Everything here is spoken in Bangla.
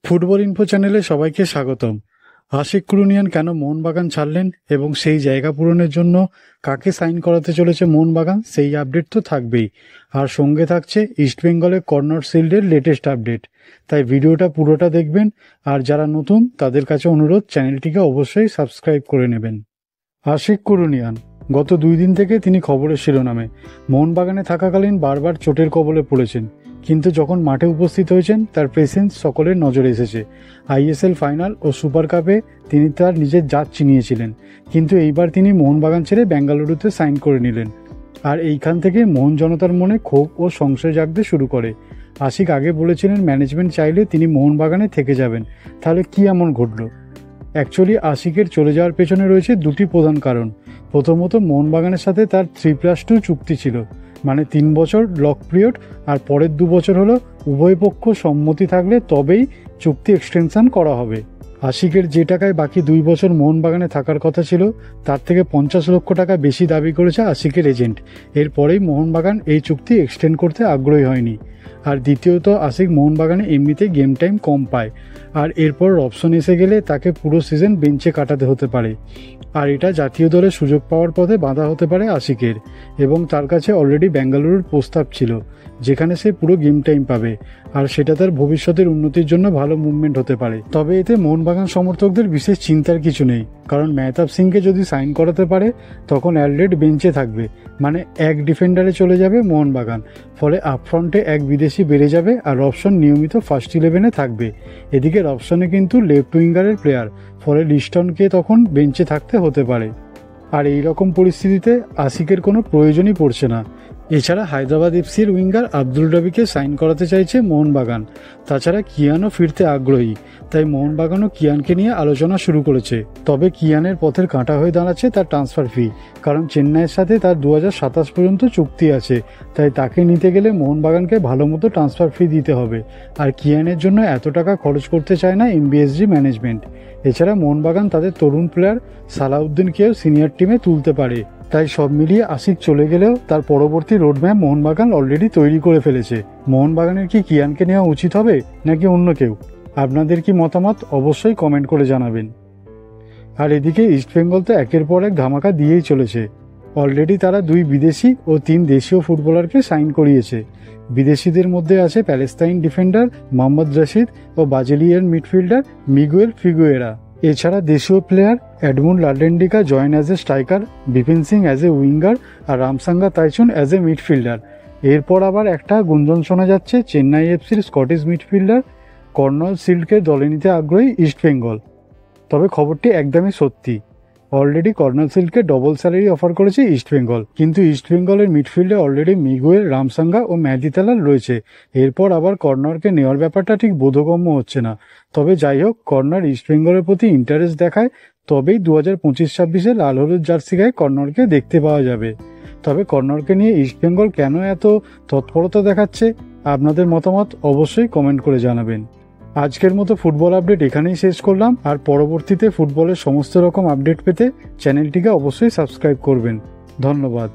ফুটবল ইনফো চ্যানেলে সবাইকে স্বাগতম। আশিক কুরুনিয়ান কেন মোহনবাগান ছাড়লেন এবং সেই জায়গা পূরণের জন্য কাকে সাইন করাতে চলেছে মোহনবাগান, সেই আপডেট তো থাকবেই। আর সঙ্গে থাকছে ইস্টবেঙ্গলের কর্নার শিল্ডের লেটেস্ট আপডেট। তাই ভিডিওটা পুরোটা দেখবেন। আর যারা নতুন তাদের কাছে অনুরোধ, চ্যানেলটিকে অবশ্যই সাবস্ক্রাইব করে নেবেন। আশিক কুরুনিয়ান গত 2 দিন থেকে তিনি খবরের শিরোনামে। মোহনবাগানে থাকাকালীন বারবার চোটের কবলে পড়েছেন, কিন্তু যখন মাঠে উপস্থিত হয়েছেন তার প্রেসেন্স সকলের নজরে এসেছে। আইএসএল ফাইনাল ও সুপার কাপে তিনি তার নিজের জাত চিনিয়েছিলেন, কিন্তু এইবার তিনি মোহনবাগান ছেড়ে বেঙ্গালুরুতে সাইন করে নিলেন। আর এইখান থেকে মোহন জনতার মনে ক্ষোভ ও সংশয় জাগতে শুরু করে। আশিক আগে বলেছিলেন ম্যানেজমেন্ট চাইলে তিনি মোহনবাগানে থেকে যাবেন। তাহলে কি এমন ঘটল? অ্যাকচুয়ালি আশিকের চলে যাওয়ার পেছনে রয়েছে দুটি প্রধান কারণ। প্রথমত, মোহনবাগানের সাথে তার 3+2 চুক্তি ছিল, মানে 3 বছর লক পিরিয়ড, আর পরের 2 বছর হলো উভয় পক্ষ সম্মতি থাকলে তবেই চুক্তি এক্সটেনশন করা হবে। আশিকের যে টাকায় বাকি 2 বছর মোহনবাগানে থাকার কথা ছিল, তার থেকে 50 লক্ষ টাকা বেশি দাবি করেছে আশিকের এজেন্ট। এরপরেই মোহনবাগান এই চুক্তি এক্সটেন্ড করতে আগ্রহী হয়নি। আর দ্বিতীয়ত, আশিক মোহনবাগানে এমনিতেই গেম টাইম কম পায়, আর এরপর অপশন এসে গেলে তাকে পুরো সিজন বেঞ্চে কাটাতে হতে পারে। আর এটা জাতীয় দলে সুযোগ পাওয়ার পথে বাধা হতে পারে আশিকের। এবং তার কাছে অলরেডি বেঙ্গালুরুর প্রস্তাব ছিল, যেখানে সে পুরো গেম টাইম পাবে, আর সেটা তার ভবিষ্যতের উন্নতির জন্য ভালো মুভমেন্ট হতে পারে। তবে এতে মোহনবাগান সমর্থকদের বিশেষ চিন্তার কিছু নেই, কারণ মেহতাব সিংকে যদি সাইন করাতে পারে তখন অ্যালরেড বেঞ্চে থাকবে, মানে এক ডিফেন্ডারে চলে যাবে মোহনবাগান। ফলে আপফ্রন্টে এক বিদেশি বেড়ে যাবে, আর রবসন নিয়মিত ফার্স্ট 11-এ থাকবে। এদিকে রবসনে কিন্তু লেফট উইঙ্গারের প্লেয়ার, ফলে লিস্টনকে তখন বেঞ্চে থাকতে হতে পারে। আর এই রকম পরিস্থিতিতে আশিকের কোনো প্রয়োজনই পড়ছে না। এছাড়া হায়দ্রাবাদ এফসির উইঙ্গার আব্দুল রবিকে সাইন করাতে চাইছে মোহনবাগান। তাছাড়া কিয়ানও ফিরতে আগ্রহী, তাই মোহনবাগানও কিয়ানকে নিয়ে আলোচনা শুরু করেছে। তবে কিয়ানের পথের কাঁটা হয়ে দাঁড়াচ্ছে তার ট্রান্সফার ফি, কারণ চেন্নাইয়ের সাথে তার 2027 পর্যন্ত চুক্তি আছে। তাই তাকে নিতে গেলে মোহনবাগানকে ভালো মতো ট্রান্সফার ফি দিতে হবে। আর কিয়ানের জন্য এত টাকা খরচ করতে চায় না এমবিএসজি ম্যানেজমেন্ট। এছাড়া মোহনবাগান তাদের তরুণ প্লেয়ার সালাউদ্দিনকেও সিনিয়র টিমে তুলতে পারে। তাই সব মিলিয়ে আশিক চলে গেলেও তার পরবর্তী রোডম্যাপ মোহনবাগান অলরেডি তৈরি করে ফেলেছে। মোহনবাগানের কি কিয়ানকে নেওয়া উচিত হবে নাকি অন্য কেউ? আপনাদের কি মতামত অবশ্যই কমেন্ট করে জানাবেন। আর এদিকে ইস্টবেঙ্গল তো একের পর এক ধামাকা দিয়েই চলেছে। অলরেডি তারা 2 বিদেশি ও 3 দেশীয় ফুটবলারকে সাইন করিয়েছে। বিদেশিদের মধ্যে আছে প্যালেস্তাইন ডিফেন্ডার মোহাম্মদ রশিদ ও ব্রাজিলিয়ান মিডফিল্ডার মিগুয়েল ফিগুয়েরা। এছাড়া দেশীয় player Edmund Lalrindika join as a striker, Bipin Singh as a winger, আর Ramsanga Taichun as a midfielder. এরপর আবার একটা গুঞ্জন শোনা যাচ্ছে চেন্নাই এফসির স্কটিশ মিডফিল্ডার কর্নাল শিল্ডকে দলে নিতে আগ্রহী ইস্টবেঙ্গল। তবে খবরটি একদমই সত্যি। অলরেডি কর্নাল শিল্ডকে ডবল স্যালারি অফার করেছে ইস্টবেঙ্গল, কিন্তু ইস্টবেঙ্গলের মিডফিল্ডে অলরেডি মিগুয়েল, রামসাঙ্গা ও মেহেদী তালাল রয়েছে। এরপর আবার কর্নারকে নেওয়ার ব্যাপারটা ঠিক বোধগম্য হচ্ছে না। তবে যাই হোক, কর্নার ইস্টবেঙ্গলের প্রতি ইন্টারেস্ট দেখায়, তবেই 2025-26-এ লাল হলুদ জার্সি গায়ে কর্নারকে দেখতে পাওয়া যাবে। তবে কর্নারকে নিয়ে ইস্টবেঙ্গল কেন এত তৎপরতা দেখাচ্ছে, আপনাদের মতামত অবশ্যই কমেন্ট করে জানাবেন। আজকের মতো ফুটবল আপডেট এখানেই শেষ করলাম। আর পরবর্তীতে ফুটবলের সমস্ত রকম আপডেট পেতে চ্যানেলটিকে অবশ্যই সাবস্ক্রাইব করবেন। ধন্যবাদ।